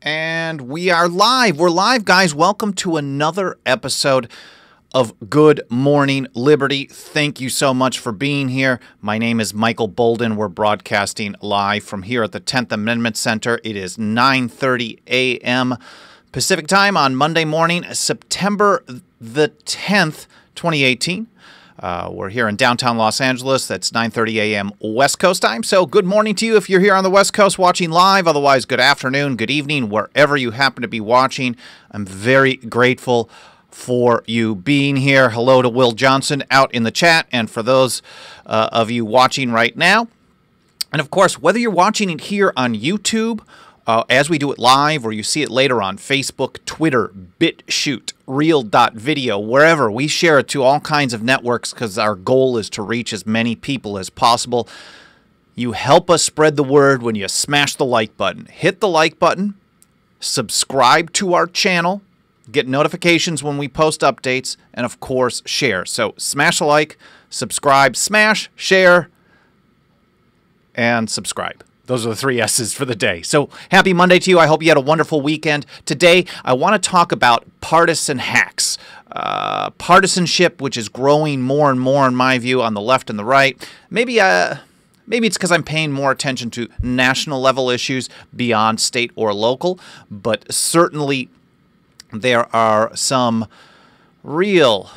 And we are live. We're live, guys. Welcome to another episode of Good Morning Liberty. Thank you so much for being here. My name is Michael Boldin. We're broadcasting live from here at the 10th Amendment Center. It is 9:30 a.m. Pacific time on Monday morning, September the 10th, 2018. We're here in downtown Los Angeles. That's 9:30 a.m. West Coast time. So good morning to you if you're here on the West Coast watching live. Otherwise, good afternoon, good evening, wherever you happen to be watching. I'm very grateful for you being here. Hello to Will Johnson out in the chat, and for those of you watching right now. And of course, whether you're watching it here on YouTube, as we do it live, or you see it later on Facebook, Twitter, BitChute, Reel.video, wherever, we share it to all kinds of networks because our goal is to reach as many people as possible. You help us spread the word when you smash the like button. Hit the like button, subscribe to our channel, get notifications when we post updates, and of course, share. So smash a like, subscribe, smash, share, and subscribe. Those are the three S's for the day. So happy Monday to you. I hope you had a wonderful weekend. Today, I want to talk about partisan hacks. Partisanship, which is growing more and more, in my view, on the left and the right. Maybe it's because I'm paying more attention to national level issues beyond state or local. But certainly, there are some real,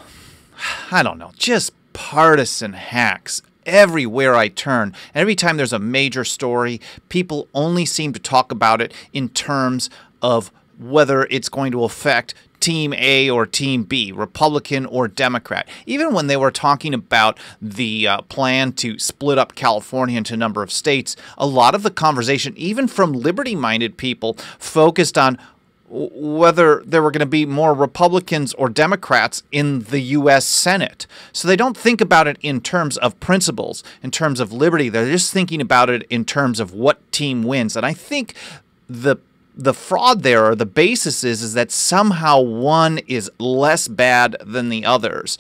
just partisan hacks everywhere I turn. And every time there's a major story, people only seem to talk about it in terms of whether it's going to affect Team A or Team B, Republican or Democrat. Even when they were talking about the plan to split up California into a number of states, a lot of the conversation, even from liberty-minded people, focused on whether there were going to be more Republicans or Democrats in the U.S. Senate. So they don't think about it in terms of principles, in terms of liberty. They're just thinking about it in terms of what team wins. And I think the fraud there, or the basis is that somehow one is less bad than the others.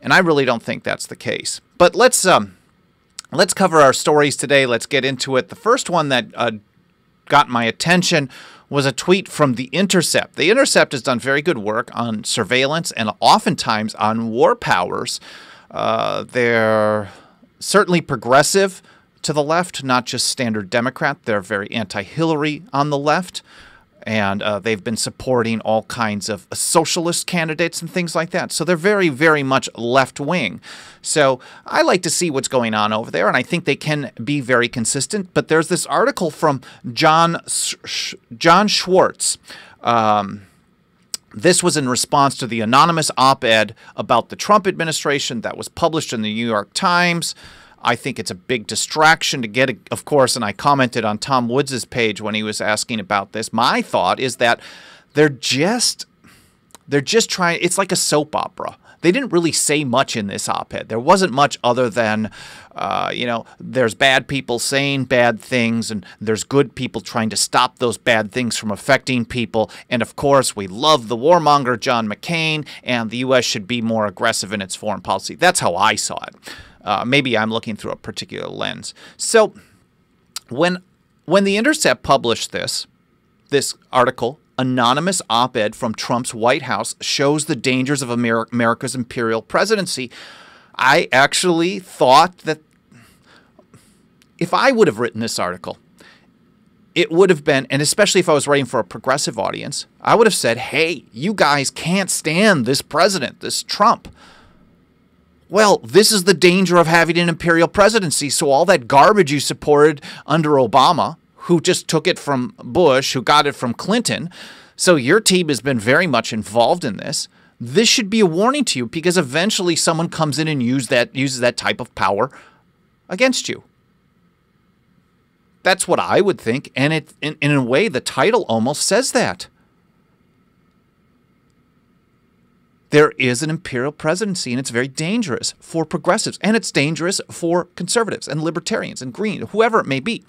And I really don't think that's the case. But let's cover our stories today. Let's get into it. The first one that got my attention was a tweet from The Intercept. The Intercept has done very good work on surveillance and oftentimes on war powers. They're certainly progressive to the left, not just standard Democrat. They're very anti-Hillary on the left. And they've been supporting all kinds of socialist candidates and things like that. So they're very, very much left-wing. So I like to see what's going on over there, and I think they can be very consistent. But there's this article from John Schwartz. This was in response to the anonymous op-ed about the Trump administration that was published in the New York Times. I think it's a big distraction to get, of course, and I commented on Tom Woods' page when he was asking about this. My thought is that they're just trying, it's like a soap opera. They didn't really say much in this op-ed. There wasn't much other than, there's bad people saying bad things, and there's good people trying to stop those bad things from affecting people. And of course, we love the warmonger John McCain, and the U.S. should be more aggressive in its foreign policy. That's how I saw it. Maybe I'm looking through a particular lens. So when The Intercept published this article, anonymous op-ed from Trump's White House shows the dangers of America's imperial presidency, I actually thought that if I would have written this article, it would have been, and especially if I was writing for a progressive audience, I would have said, hey, you guys can't stand this president, this Trump. Well, this is the danger of having an imperial presidency. So all that garbage you supported under Obama, who just took it from Bush, who got it from Clinton, so your team has been very much involved in this. This should be a warning to you, because eventually someone comes in and uses that type of power against you. That's what I would think, and in a way, the title almost says that. There is an imperial presidency, and it's very dangerous for progressives, and it's dangerous for conservatives and libertarians and green, whoever it may be.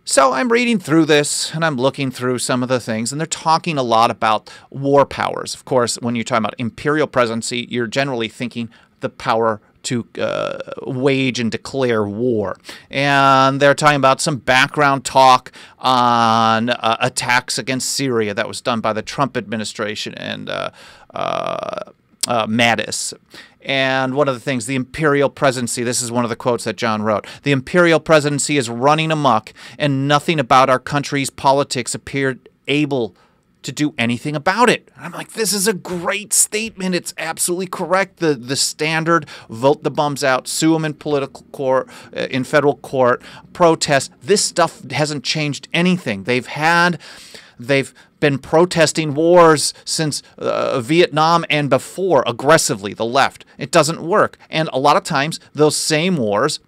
So I'm reading through this, and I'm looking through some of the things, and they're talking a lot about war powers. Of course, when you're talking about imperial presidency, you're generally thinking the power wage and declare war. And they're talking about some background talk on attacks against Syria that was done by the Trump administration and Mattis. And one of the things, the imperial presidency, this is one of the quotes that John wrote, the imperial presidency is running amok and nothing about our country's politics appeared able to do anything about it. I'm like, this is a great statement. It's absolutely correct. The standard, vote the bums out, sue them in political court, in federal court, protest. This stuff hasn't changed anything. They've been protesting wars since Vietnam and before, aggressively, the left. It doesn't work. And a lot of times, those same wars,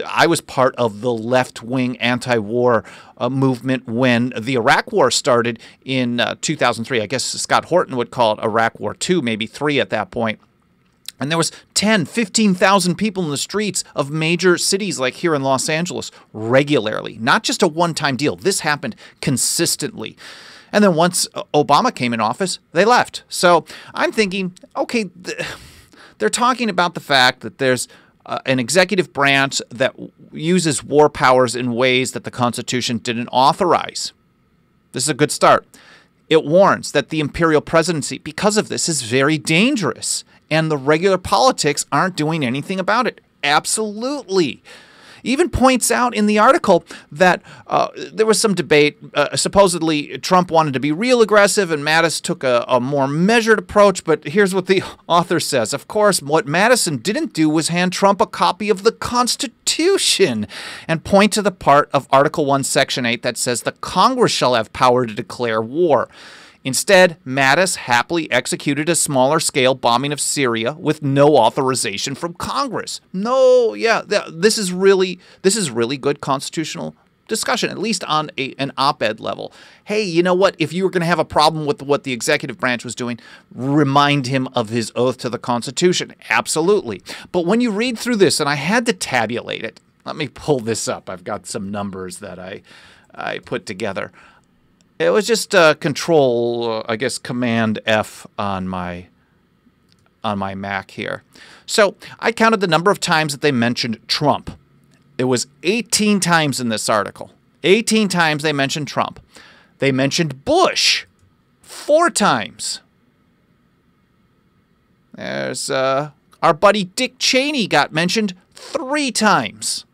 I was part of the left-wing anti-war movement when the Iraq War started in 2003. I guess Scott Horton would call it Iraq War II, maybe 3 at that point. And there was 10, 15,000 people in the streets of major cities like here in Los Angeles regularly. Not just a one-time deal. This happened consistently. And then once Obama came in office, they left. So I'm thinking, okay, they're talking about the fact that there's an executive branch that uses war powers in ways that the Constitution didn't authorize. This is a good start. It warns that the imperial presidency, because of this, is very dangerous. And the regular politics aren't doing anything about it. Absolutely. Even points out in the article that there was some debate. Supposedly, Trump wanted to be real aggressive, and Mattis took a more measured approach. But here's what the author says. Of course, what Madison didn't do was hand Trump a copy of the Constitution and point to the part of Article 1, Section 8 that says the Congress shall have power to declare war. Instead, Mattis happily executed a smaller-scale bombing of Syria with no authorization from Congress. No, yeah, this is really good constitutional discussion, at least on an op-ed level. Hey, you know what? If you were going to have a problem with what the executive branch was doing, remind him of his oath to the Constitution. Absolutely. But when you read through this, and I had to tabulate it. Let me pull this up. I've got some numbers that I put together. It was just Control, I guess, Command F on my Mac here. So I counted the number of times that they mentioned Trump. It was 18 times in this article. 18 times they mentioned Trump. They mentioned Bush 4 times. There's our buddy Dick Cheney got mentioned 3 times.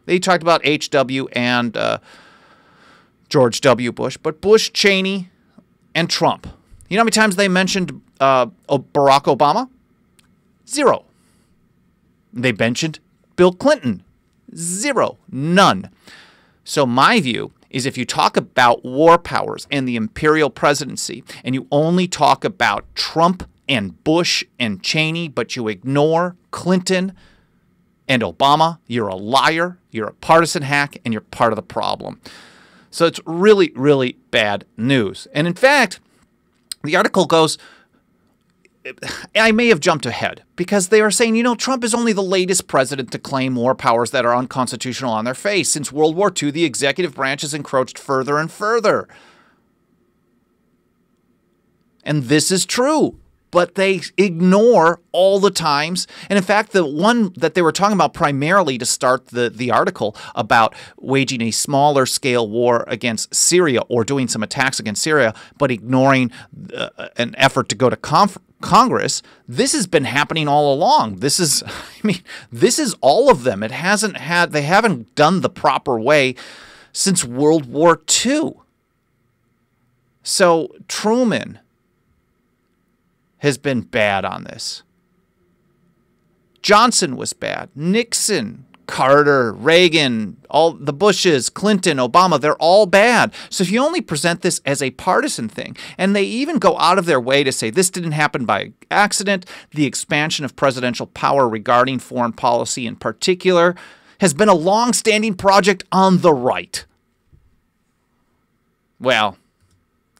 They talked about H.W. and George W. Bush, but Bush, Cheney, and Trump. You know how many times they mentioned Barack Obama? 0. They mentioned Bill Clinton. 0. None. So my view is if you talk about war powers and the imperial presidency, and you only talk about Trump and Bush and Cheney, but you ignore Clinton and Obama, you're a liar, you're a partisan hack, and you're part of the problem. So it's really, really bad news. And in fact, the article goes, I may have jumped ahead because they are saying, you know, Trump is only the latest president to claim war powers that are unconstitutional on their face. Since World War II, the executive branch has encroached further and further. And this is true. But they ignore all the times. And in fact, the one that they were talking about primarily to start the article about waging a smaller scale war against Syria or doing some attacks against Syria, but ignoring an effort to go to Congress, this has been happening all along. This is, this is all of them. They haven't done the proper way since World War II. So Truman has been bad on this. Johnson was bad. Nixon, Carter, Reagan, all the Bushes, Clinton, Obama, they're all bad. So if you only present this as a partisan thing, and they even go out of their way to say this didn't happen by accident, the expansion of presidential power regarding foreign policy in particular has been a long-standing project on the right. Well,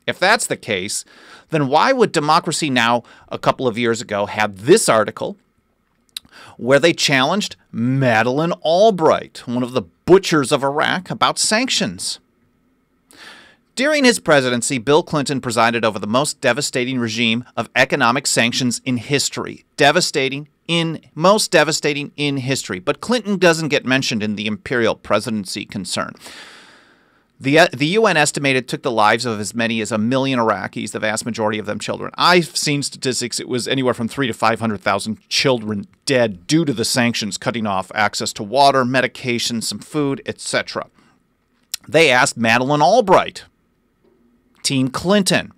if that's the case, then why would Democracy Now! A couple of years ago have this article where they challenged Madeleine Albright, one of the butchers of Iraq, about sanctions? During his presidency, Bill Clinton presided over the most devastating regime of economic sanctions in history. Devastating most devastating in history. But Clinton doesn't get mentioned in the imperial presidency concern. The UN estimated it took the lives of as many as 1 million Iraqis, the vast majority of them children. I've seen statistics. It was anywhere from 300,000 to 500,000 children dead due to the sanctions, cutting off access to water, medication, some food, etc. They asked Madeleine Albright, Team Clinton,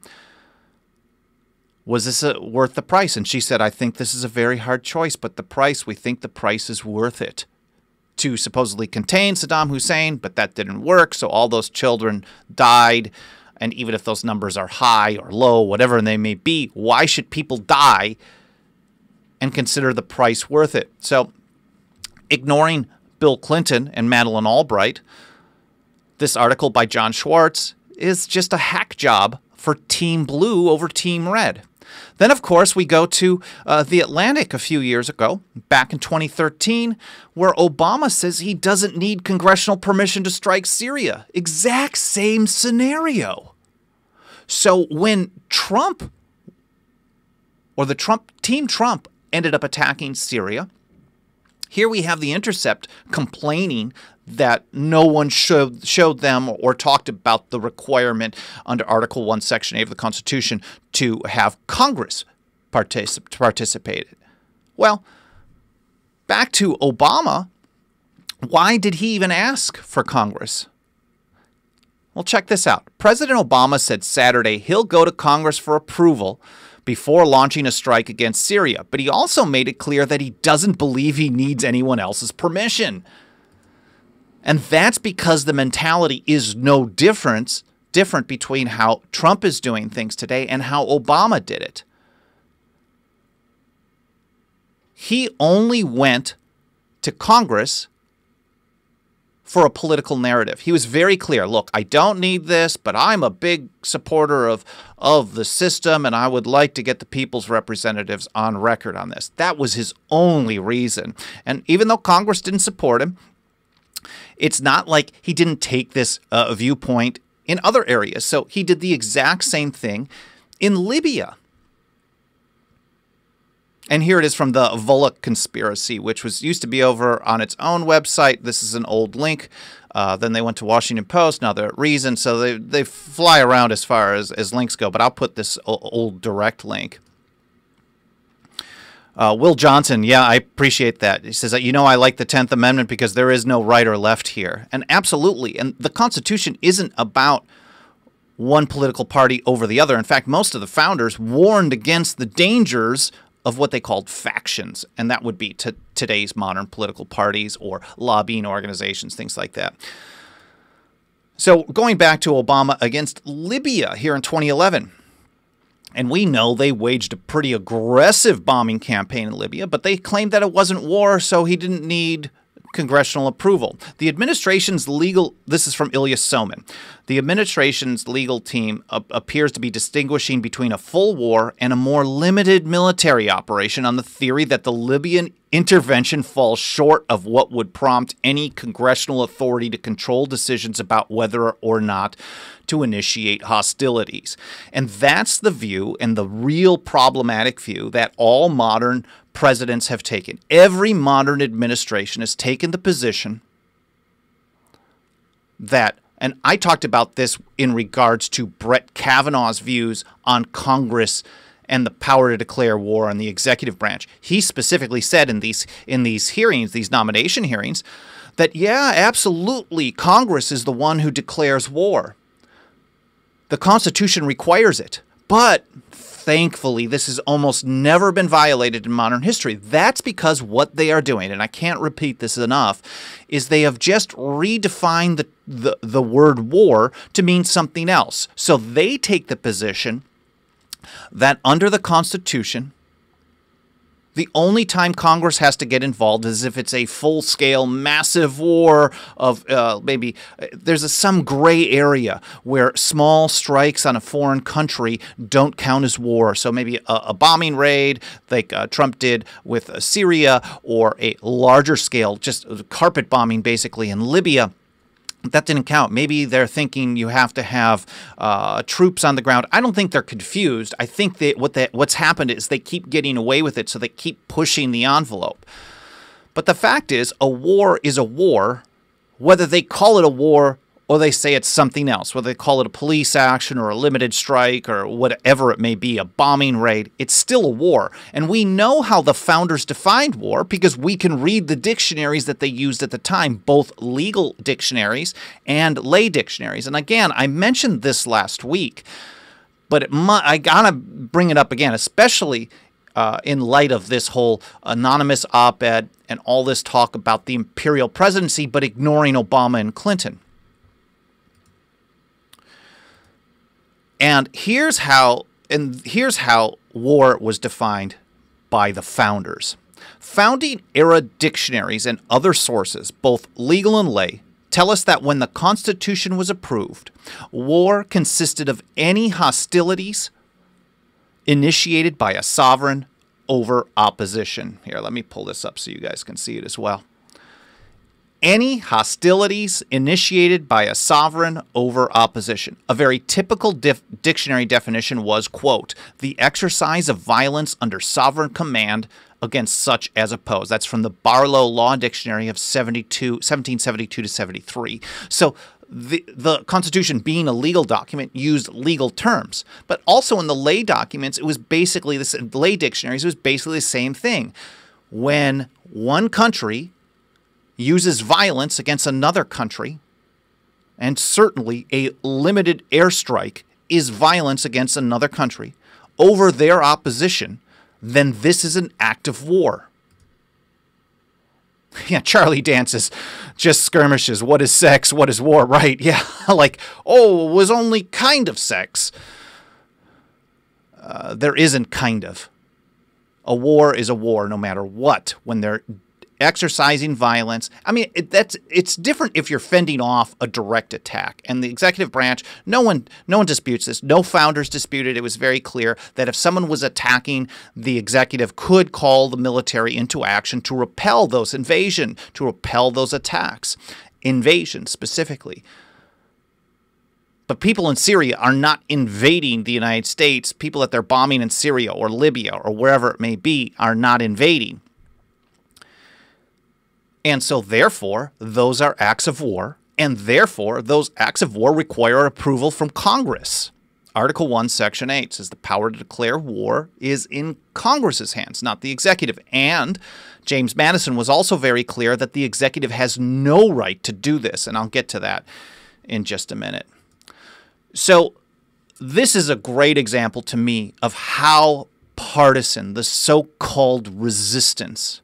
was this worth the price? And she said, I think this is a very hard choice, but we think the price is worth it. To supposedly contain Saddam Hussein, but that didn't work, so all those children died. And even if those numbers are high or low, whatever they may be, why should people die and consider the price worth it? So, ignoring Bill Clinton and Madeleine Albright, this article by John Schwartz is just a hack job for Team Blue over Team Red. Then, of course, we go to The Atlantic a few years ago, back in 2013, where Obama says he doesn't need congressional permission to strike Syria. Exact same scenario. So when Trump, or the Team Trump, ended up attacking Syria, here we have The Intercept complaining that no one showed them or talked about the requirement under Article 1, Section 8 of the Constitution to have Congress participate. Well, back to Obama, why did he even ask for Congress? Well, check this out. President Obama said Saturday he'll go to Congress for approval before launching a strike against Syria, but he also made it clear that he doesn't believe he needs anyone else's permission. And that's because the mentality is no different between how Trump is doing things today and how Obama did it. He only went to Congress for a political narrative. He was very clear. Look, I don't need this, but I'm a big supporter of the system, and I would like to get the people's representatives on record on this. That was his only reason. And even though Congress didn't support him, it's not like he didn't take this viewpoint in other areas. So he did the exact same thing in Libya. And here it is from the Volok conspiracy, which used to be over on its own website. This is an old link. Then they went to Washington Post. Now they're at Reason. So they fly around as far as links go. But I'll put this old direct link. Will Johnson, yeah, I appreciate that. He says, I like the 10th Amendment because there is no right or left here. And absolutely. And the Constitution isn't about one political party over the other. In fact, most of the founders warned against the dangers of what they called factions. And that would be today's modern political parties or lobbying organizations, things like that. So going back to Obama against Libya here in 2011. And we know they waged a pretty aggressive bombing campaign in Libya, but they claimed that it wasn't war, so he didn't need congressional approval. The administration's this is from Ilya Somin. The administration's legal team appears to be distinguishing between a full war and a more limited military operation on the theory that the Libyan intervention falls short of what would prompt any congressional authority to control decisions about whether or not to initiate hostilities. And that's the view, and the real problematic view, that all modern presidents have taken. Every modern administration has taken the position that, and I talked about this in regards to Brett Kavanaugh's views on Congress and the power to declare war on the executive branch. He specifically said in these hearings, these nomination hearings, that yeah, absolutely, Congress is the one who declares war. The Constitution requires it, but thankfully, this has almost never been violated in modern history. That's because what they are doing, and I can't repeat this enough, is they have just redefined the word war to mean something else. So they take the position that under the Constitution, the only time Congress has to get involved is if it's a full-scale, massive war of maybe there's some gray area where small strikes on a foreign country don't count as war. So maybe a bombing raid like Trump did with Syria, or a larger scale, just carpet bombing basically in Libya. That didn't count. Maybe they're thinking you have to have troops on the ground. I don't think they're confused. I think that what's happened is they keep getting away with it, so they keep pushing the envelope. But the fact is a war, whether they call it a war or they say it's something else, whether they call it a police action or a limited strike or whatever it may be, a bombing raid, it's still a war. And we know how the founders defined war because we can read the dictionaries that they used at the time, both legal dictionaries and lay dictionaries. And again, I mentioned this last week, but I gotta bring it up again, especially in light of this whole anonymous op-ed and all this talk about the imperial presidency, but ignoring Obama and Clinton. And here's how war was defined by the founders. Founding era dictionaries and other sources, both legal and lay, tell us that when the Constitution was approved, war consisted of any hostilities initiated by a sovereign over opposition. Here, let me pull this up so you guys can see it as well. Any hostilities initiated by a sovereign over opposition. A very typical dictionary definition was, quote, the exercise of violence under sovereign command against such as oppose. That's from the Barlow Law Dictionary of 1772 to 73. So the Constitution, being a legal document, used legal terms. But also in the lay documents, it was basically this, lay dictionaries, it was basically the same thing. When one country uses violence against another country, and certainly a limited airstrike is violence against another country over their opposition, then this is an act of war. Yeah, Charlie dances, just skirmishes. What is sex? What is war? Right, yeah, like, oh, it was only kind of sex. There isn't kind of. A war is a war no matter what. When they're exercising violence. I mean, it's different if you're fending off a direct attack. And the executive branch, no one disputes this. No founders disputed. It was very clear that if someone was attacking, the executive could call the military into action to repel those invasion, to repel those attacks. Invasion specifically. But people in Syria are not invading the United States. People that they're bombing in Syria or Libya or wherever it may be are not invading. And so, therefore, those are acts of war, and therefore, those acts of war require approval from Congress. Article 1, Section 8 says the power to declare war is in Congress's hands, not the executive. And James Madison was also very clear that the executive has no right to do this, and I'll get to that in just a minute. So, this is a great example to me of how partisan the so-called resistance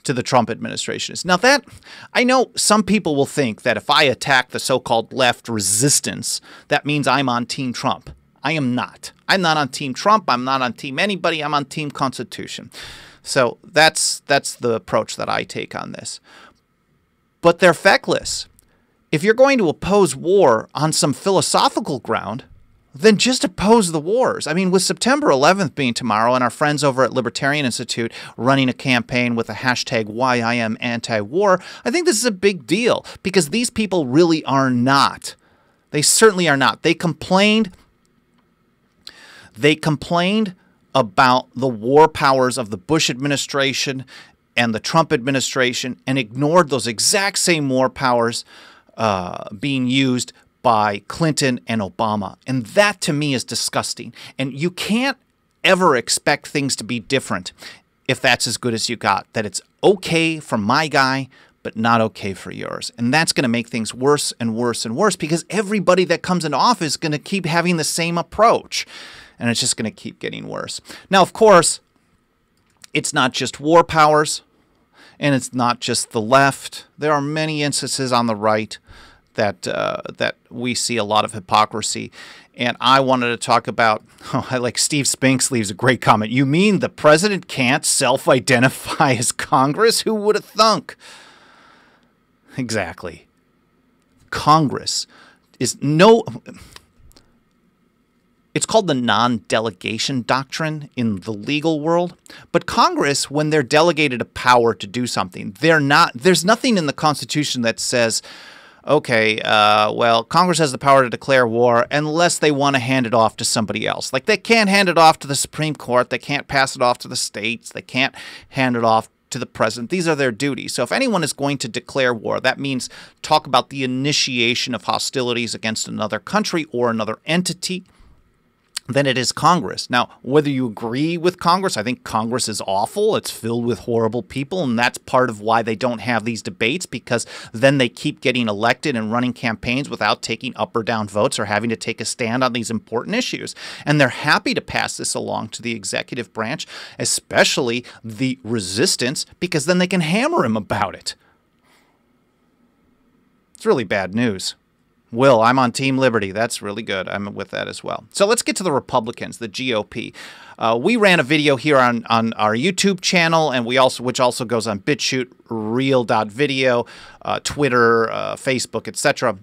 to the Trump administration is. Now that, I know some people will think that if I attack the so-called left resistance, that means I'm on Team Trump. I am not. I'm not on Team Trump. I'm not on Team anybody. I'm on Team Constitution. So that's the approach that I take on this. But they're feckless. If you're going to oppose war on some philosophical ground, then just oppose the wars. I mean, with September 11th being tomorrow and our friends over at Libertarian Institute running a campaign with a hashtag #WhyIamAntiWar, I think this is a big deal because these people really are not. They certainly are not. They complained about the war powers of the Bush administration and the Trump administration and ignored those exact same war powers being used by Clinton and Obama. And that to me is disgusting. And you can't ever expect things to be different if that's as good as you got. That it's okay for my guy, but not okay for yours. And that's going to make things worse and worse and worse because everybody that comes into office is going to keep having the same approach. And it's just going to keep getting worse. Now, of course, it's not just war powers and it's not just the left. There are many instances on the right that we see a lot of hypocrisy. And I wanted to talk about, I like Steve Spinks leaves a great comment. You mean the president can't self-identify as Congress? Who would have thunk? Exactly. Congress is no... It's called the non-delegation doctrine in the legal world. But Congress, when they're delegated a power to do something, there's nothing in the Constitution that says, okay, well, Congress has the power to declare war unless they want to hand it off to somebody else. Like, they can't hand it off to the Supreme Court. They can't pass it off to the states. They can't hand it off to the president. These are their duties. So if anyone is going to declare war, that means talk about the initiation of hostilities against another country or another entity, then it is Congress. Now, whether you agree with Congress, I think Congress is awful. It's filled with horrible people, and that's part of why they don't have these debates, because then they keep getting elected and running campaigns without taking up or down votes or having to take a stand on these important issues. And they're happy to pass this along to the executive branch, especially the resistance, because then they can hammer him about it. It's really bad news. Will, I'm on Team Liberty. That's really good. I'm with that as well. So let's get to the Republicans, the GOP. We ran a video here on our YouTube channel, and which also goes on BitChute, Reel.video, Twitter, Facebook, etc.,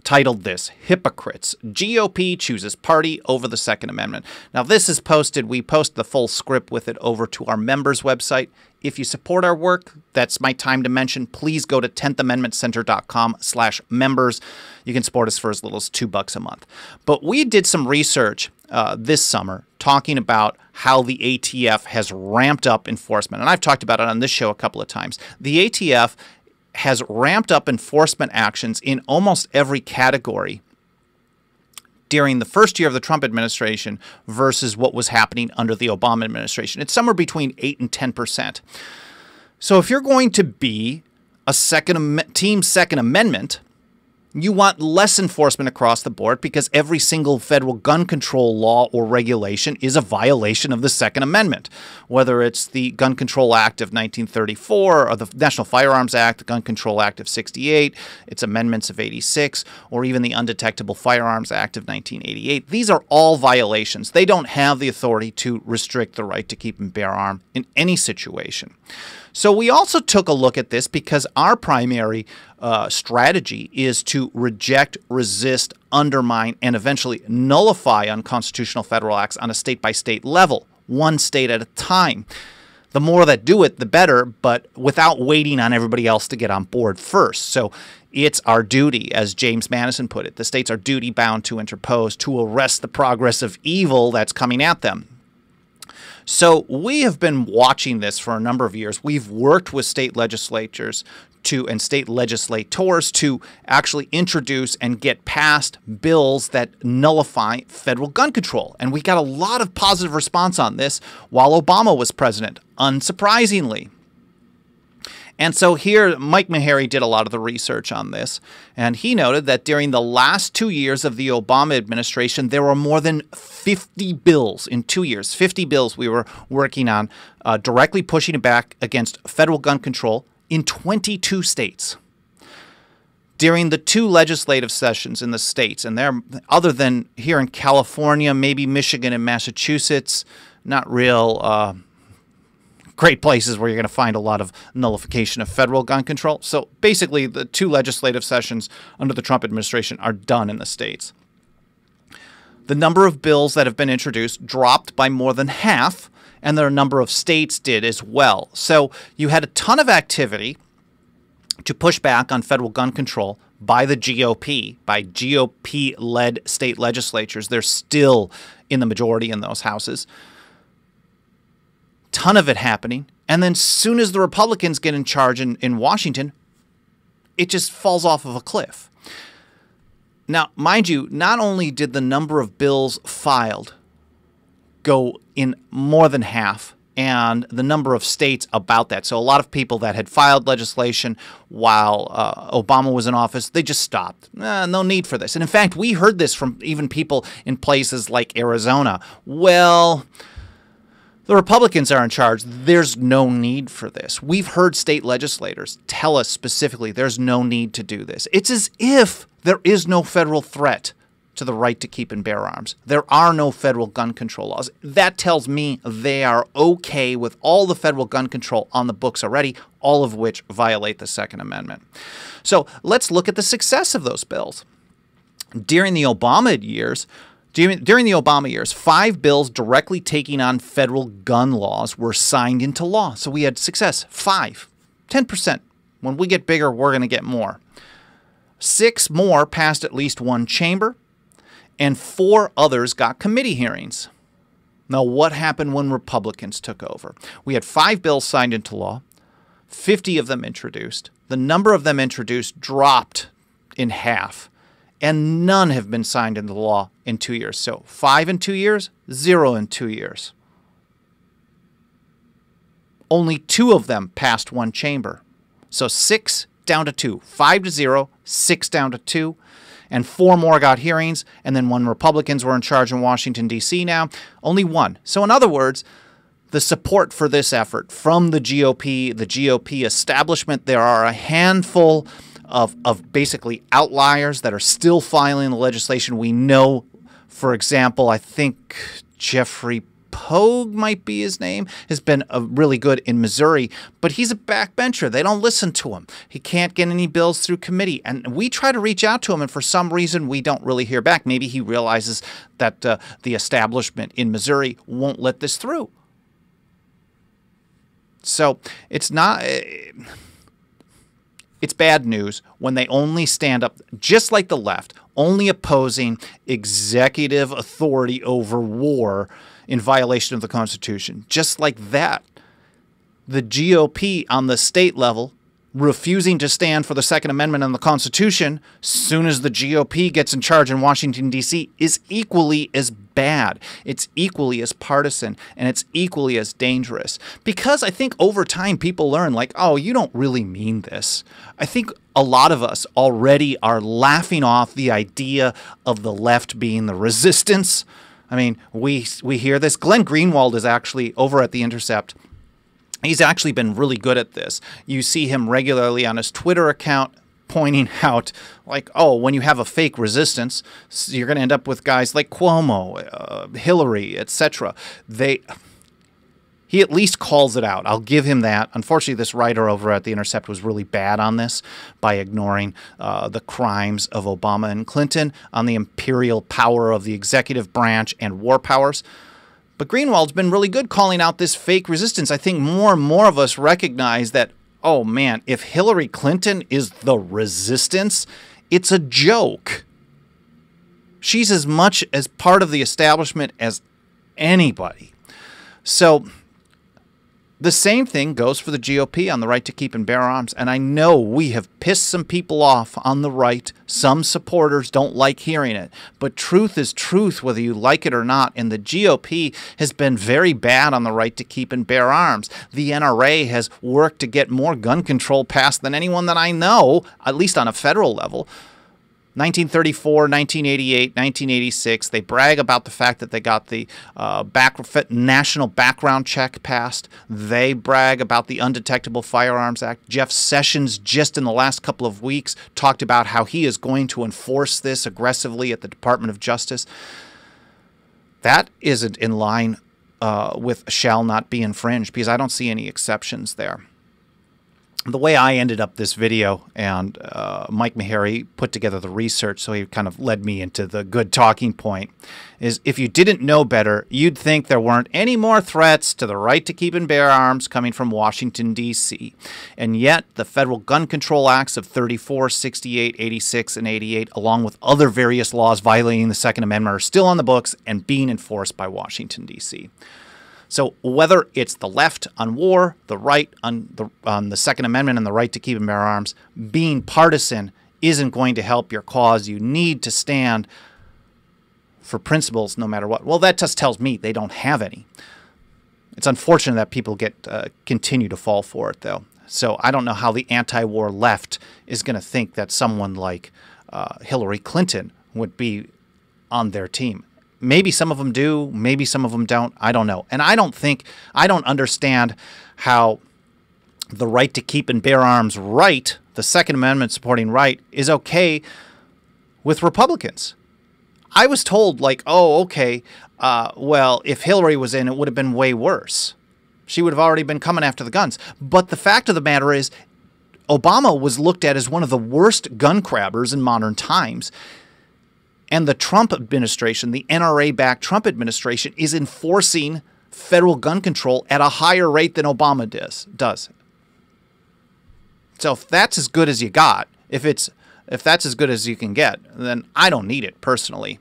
titled this, Hypocrites. GOP chooses party over the Second Amendment. Now, this is posted. We post the full script with it over to our members website. If you support our work, that's my time to mention. Please go to 10thamendmentcenter.com/members. You can support us for as little as $2 a month. But we did some research this summer talking about how the ATF has ramped up enforcement. And I've talked about it on this show a couple of times. The ATF has ramped up enforcement actions in almost every category during the first year of the Trump administration versus what was happening under the Obama administration. It's somewhere between 8 and 10%. So if you're going to be a Team Second Amendment, you want less enforcement across the board, because every single federal gun control law or regulation is a violation of the Second Amendment, whether it's the Gun Control Act of 1934 or the National Firearms Act, the Gun Control Act of 68, its amendments of 86, or even the Undetectable Firearms Act of 1988. These are all violations. They don't have the authority to restrict the right to keep and bear arms in any situation. So we also took a look at this because our primary strategy is to reject, resist, undermine, and eventually nullify unconstitutional federal acts on a state-by-state level, one state at a time. The more that do it, the better, but without waiting on everybody else to get on board first. So it's our duty, as James Madison put it, the states are duty-bound to interpose to arrest the progress of evil that's coming at them. So we have been watching this for a number of years. We've worked with state legislatures and state legislators to actually introduce and get passed bills that nullify federal gun control. And we got a lot of positive response on this while Obama was president, unsurprisingly. And so here, Mike Meharry did a lot of the research on this, and he noted that during the last 2 years of the Obama administration, there were more than 50 bills in 2 years, 50 bills we were working on directly pushing back against federal gun control in 22 states. During the 2 legislative sessions in the states, and there, other than here in California, maybe Michigan and Massachusetts, not real great places where you're going to find a lot of nullification of federal gun control. So basically, the 2 legislative sessions under the Trump administration are done in the states. The number of bills that have been introduced dropped by more than half, and the number of states did as well. So you had a ton of activity to push back on federal gun control by the GOP, by GOP-led state legislatures. They're still in the majority in those houses. Ton of it happening, and then soon as the Republicans get in charge in Washington, it just falls off of a cliff. Now, mind you, not only did the number of bills filed go in more than half, and the number of states about that. So a lot of people that had filed legislation while Obama was in office, they just stopped. No need for this. And in fact, we heard this from even people in places like Arizona. Well, the Republicans are in charge. There's no need for this. We've heard state legislators tell us specifically there's no need to do this. It's as if there is no federal threat to the right to keep and bear arms. There are no federal gun control laws. That tells me they are okay with all the federal gun control on the books already, all of which violate the Second Amendment. So let's look at the success of those bills. During the Obama years, 5 bills directly taking on federal gun laws were signed into law. So we had success. 5. 10%. When we get bigger, we're going to get more. 6 more passed at least one chamber, and 4 others got committee hearings. Now, what happened when Republicans took over? We had 5 bills signed into law, 50 of them introduced. The number of them introduced dropped in half, and none have been signed into law in 2 years. So 5 in 2 years, 0 in 2 years. Only 2 of them passed one chamber. So 6 down to 2, 5 to 0, 6 down to 2, and 4 more got hearings. And then when Republicans were in charge in Washington, D.C. now, only 1. So in other words, the support for this effort from the GOP establishment, there are a handful of basically outliers that are still filing the legislation. We know, for example, I think Jeffrey Pogue might be his name, has been really good in Missouri, but he's a backbencher. They don't listen to him. He can't get any bills through committee. And we try to reach out to him, and for some reason, we don't really hear back. Maybe he realizes that the establishment in Missouri won't let this through. So it's not... It's bad news when they only stand up, just like the left, only opposing executive authority over war in violation of the Constitution. Just like that, the GOP on the state level refusing to stand for the Second Amendment and the Constitution, soon as the GOP gets in charge in Washington, D.C., is equally as bad. It's equally as partisan, and it's equally as dangerous. Because I think over time people learn, like, oh, you don't really mean this. I think a lot of us already are laughing off the idea of the left being the resistance. I mean, we hear this. Glenn Greenwald is actually over at The Intercept. He's actually been really good at this. You see him regularly on his Twitter account pointing out, like, oh, when you have a fake resistance, you're going to end up with guys like Cuomo, Hillary, etc. He at least calls it out. I'll give him that. Unfortunately, this writer over at The Intercept was really bad on this by ignoring the crimes of Obama and Clinton on the imperial power of the executive branch and war powers. But Greenwald's been really good calling out this fake resistance. I think more and more of us recognize that, oh man, if Hillary Clinton is the resistance, it's a joke. She's as much as part of the establishment as anybody. So the same thing goes for the GOP on the right to keep and bear arms. And I know we have pissed some people off on the right. Some supporters don't like hearing it. But truth is truth, whether you like it or not. And the GOP has been very bad on the right to keep and bear arms. The NRA has worked to get more gun control passed than anyone that I know, at least on a federal level. 1934, 1988, 1986, they brag about the fact that they got the National Background Check passed. They brag about the Undetectable Firearms Act. Jeff Sessions, just in the last couple of weeks, talked about how he is going to enforce this aggressively at the Department of Justice. That isn't in line with shall not be infringed, because I don't see any exceptions there. The way I ended up this video, and Mike Meharry put together the research, so he kind of led me into the good talking point, is if you didn't know better, you'd think there weren't any more threats to the right to keep and bear arms coming from Washington, D.C. And yet, the federal gun control acts of 34, 68, 86, and 88, along with other various laws violating the Second Amendment, are still on the books and being enforced by Washington, D.C. So whether it's the left on war, the right on the Second Amendment and the right to keep and bear arms, being partisan isn't going to help your cause. You need to stand for principles no matter what. Well, that just tells me they don't have any. It's unfortunate that people continue to fall for it, though. So I don't know how the anti-war left is going to think that someone like Hillary Clinton would be on their team. Maybe some of them do, maybe some of them don't, I don't know. And I don't understand how the right to keep and bear arms right, the Second Amendment supporting right, is okay with Republicans. I was told, like, oh, okay, well, if Hillary was in, it would have been way worse. She would have already been coming after the guns. But the fact of the matter is, Obama was looked at as one of the worst gun grabbers in modern times. And the Trump administration, the NRA-backed Trump administration, is enforcing federal gun control at a higher rate than Obama does. So if that's as good as you got, if it's if that's as good as you can get, then I don't need it personally.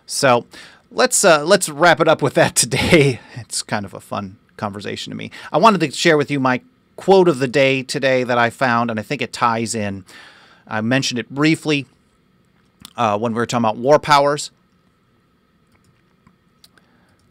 So let's wrap it up with that today. It's kind of a fun conversation to me. I wanted to share with you my quote of the day today that I found, and I think it ties in. I mentioned it briefly when we were talking about war powers.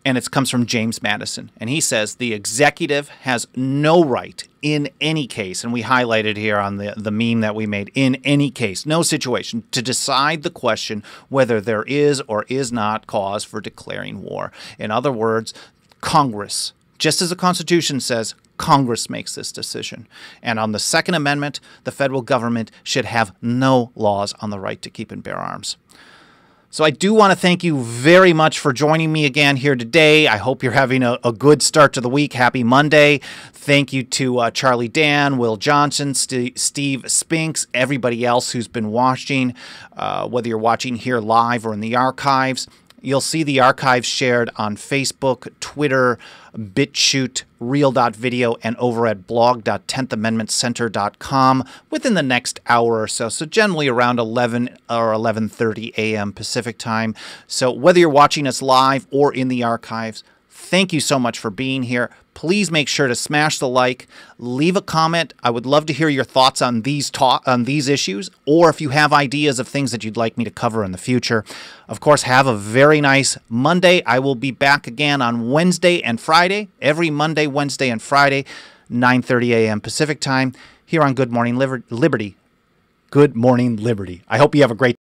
And it comes from James Madison. And he says, the executive has no right in any case, and we highlighted here on the meme that we made, in any case, no situation, to decide the question whether there is or is not cause for declaring war. In other words, Congress, just as the Constitution says, Congress makes this decision. And on the Second Amendment, the federal government should have no laws on the right to keep and bear arms. So I do want to thank you very much for joining me again here today. I hope you're having a good start to the week. Happy Monday. Thank you to Charlie Dan, Will Johnson, Steve Spinks, everybody else who's been watching, whether you're watching here live or in the archives. You'll see the archives shared on Facebook, Twitter, BitChute, Reel.video, and over at blog.10thamendmentcenter.com within the next hour or so. So generally around 11 or 11:30 a.m. Pacific time. So whether you're watching us live or in the archives, thank you so much for being here. Please make sure to smash the like, leave a comment. I would love to hear your thoughts on these issues, or if you have ideas of things that you'd like me to cover in the future. Of course, have a very nice Monday. I will be back again on Wednesday and Friday, every Monday, Wednesday, and Friday, 9:30 a.m. Pacific time, here on Good Morning Liberty. Good Morning Liberty. I hope you have a great